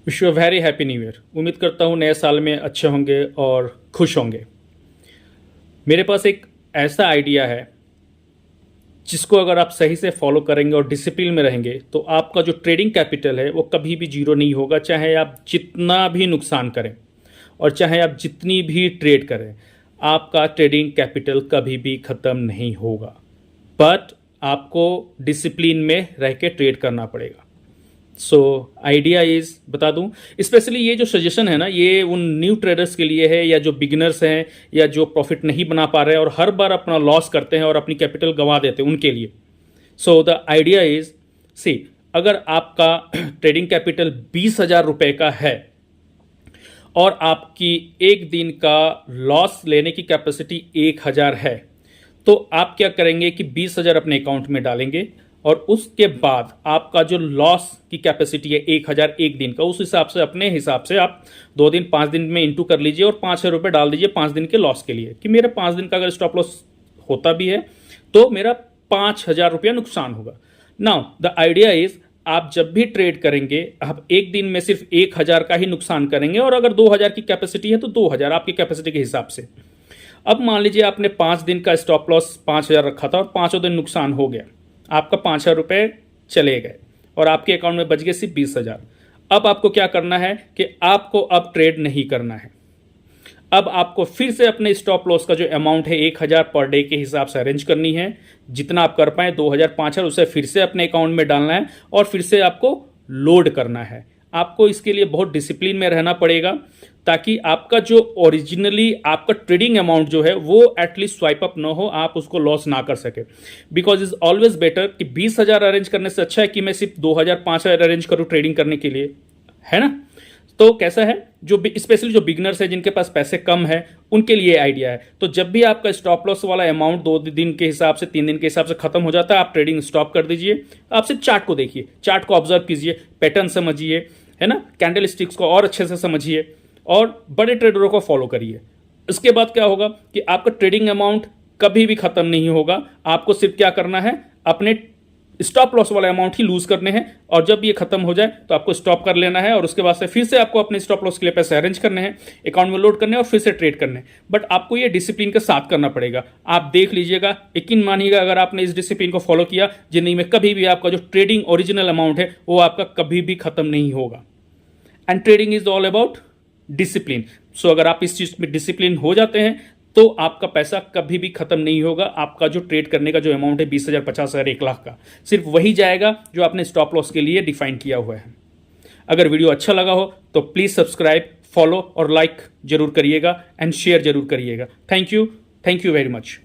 Wish you very happy new year. उम्मीद करता हूँ नए साल में अच्छे होंगे और खुश होंगे। मेरे पास एक ऐसा आइडिया है जिसको अगर आप सही से फॉलो करेंगे और डिसिप्लिन में रहेंगे तो आपका जो ट्रेडिंग कैपिटल है वो कभी भी जीरो नहीं होगा, चाहे आप जितना भी नुकसान करें और चाहे आप जितनी भी ट्रेड करें, आपका ट्रेडिंग कैपिटल कभी भी ख़त्म नहीं होगा। बट आपको डिसिप्लिन में रह के ट्रेड करना पड़ेगा। सो आइडिया इज बता दूं, स्पेशली ये जो सजेशन है ना, ये उन न्यू ट्रेडर्स के लिए है या जो बिगिनर्स हैं या जो प्रॉफिट नहीं बना पा रहे हैं और हर बार अपना लॉस करते हैं और अपनी कैपिटल गंवा देते हैं, उनके लिए। सो द आइडिया इज, सी, अगर आपका ट्रेडिंग कैपिटल 20,000 रुपये का है और आपकी एक दिन का लॉस लेने की कैपेसिटी 1,000 है, तो आप क्या करेंगे कि 20,000 अपने अकाउंट में डालेंगे और उसके बाद आपका जो लॉस की कैपेसिटी है 1,000 एक दिन का, उस हिसाब से अपने हिसाब से आप 2 दिन 5 दिन में इंटू कर लीजिए और 5,000 रुपये डाल दीजिए 5 दिन के लॉस के लिए कि मेरा 5 दिन का अगर स्टॉप लॉस होता भी है तो मेरा 5,000 रुपया नुकसान होगा। नाउ द आइडिया इज, आप जब भी ट्रेड करेंगे आप एक दिन में सिर्फ 1,000 का ही नुकसान करेंगे और अगर 2,000 की कैपेसिटी है तो 2,000 आपकी कैपेसिटी के हिसाब से। अब मान लीजिए आपने 5 दिन का स्टॉप लॉस 5,000 रखा था और 5 दिन नुकसान हो गया, आपका 5,000 रुपये चले गए और आपके अकाउंट में बच गए सिर्फ 20,000। अब आपको क्या करना है कि आपको अब ट्रेड नहीं करना है। अब आपको फिर से अपने स्टॉप लॉस का जो अमाउंट है 1,000 पर डे के हिसाब से अरेंज करनी है। जितना आप कर पाए 2,000 5,000 उसे फिर से अपने अकाउंट में डालना है और फिर से आपको लोड करना है। आपको इसके लिए बहुत डिसिप्लिन में रहना पड़ेगा ताकि आपका जो ओरिजिनली आपका ट्रेडिंग अमाउंट जो है वो एटलीस्ट स्वाइप अप ना हो, आप उसको लॉस ना कर सके। बिकॉज इज ऑलवेज बेटर कि 20,000 अरेंज करने से अच्छा है कि मैं सिर्फ 2,000 5,000 अरेंज करूं ट्रेडिंग करने के लिए, है ना। तो कैसा है, जो स्पेशली जो बिगनर्स है जिनके पास पैसे कम है उनके लिए आइडिया है। तो जब भी आपका स्टॉप लॉस वाला अमाउंट 2 दिन के हिसाब से 3 दिन के हिसाब से खत्म हो जाता है, आप ट्रेडिंग स्टॉप कर दीजिए। आप सिर्फ चार्ट को देखिए, चार्ट को ऑब्जर्व कीजिए, पैटर्न समझिए, है ना, कैंडल स्टिक्स को और अच्छे से समझिए और बड़े ट्रेडरों को फॉलो करिए। इसके बाद क्या होगा कि आपका ट्रेडिंग अमाउंट कभी भी खत्म नहीं होगा। आपको सिर्फ क्या करना है, अपने स्टॉप लॉस वाले अमाउंट ही लूज करने हैं और जब ये खत्म हो जाए तो आपको स्टॉप कर लेना है और उसके बाद से फिर से आपको अपने स्टॉप लॉस के लिए पैसे अरेंज करने हैं, अकाउंट में लोड करने हैं और फिर से ट्रेड करने हैं। बट आपको ये डिसिप्लिन के साथ करना पड़ेगा। आप देख लीजिएगा, यकीन मानिएगा, अगर आपने इस डिसिप्लिन को फॉलो किया, जिंदगी में कभी भी आपका जो ट्रेडिंग ओरिजिनल अमाउंट है वो आपका कभी भी खत्म नहीं होगा। And trading is all about discipline. So अगर आप इस चीज में डिसिप्लिन हो जाते हैं तो आपका पैसा कभी भी खत्म नहीं होगा। आपका जो ट्रेड करने का जो अमाउंट है 20,000 50,000 1,00,000 का, सिर्फ वही जाएगा जो आपने स्टॉप लॉस के लिए डिफाइन किया हुआ है। अगर वीडियो अच्छा लगा हो तो प्लीज सब्सक्राइब, फॉलो और लाइक जरूर करिएगा एंड शेयर जरूर करिएगा। Thank you very much.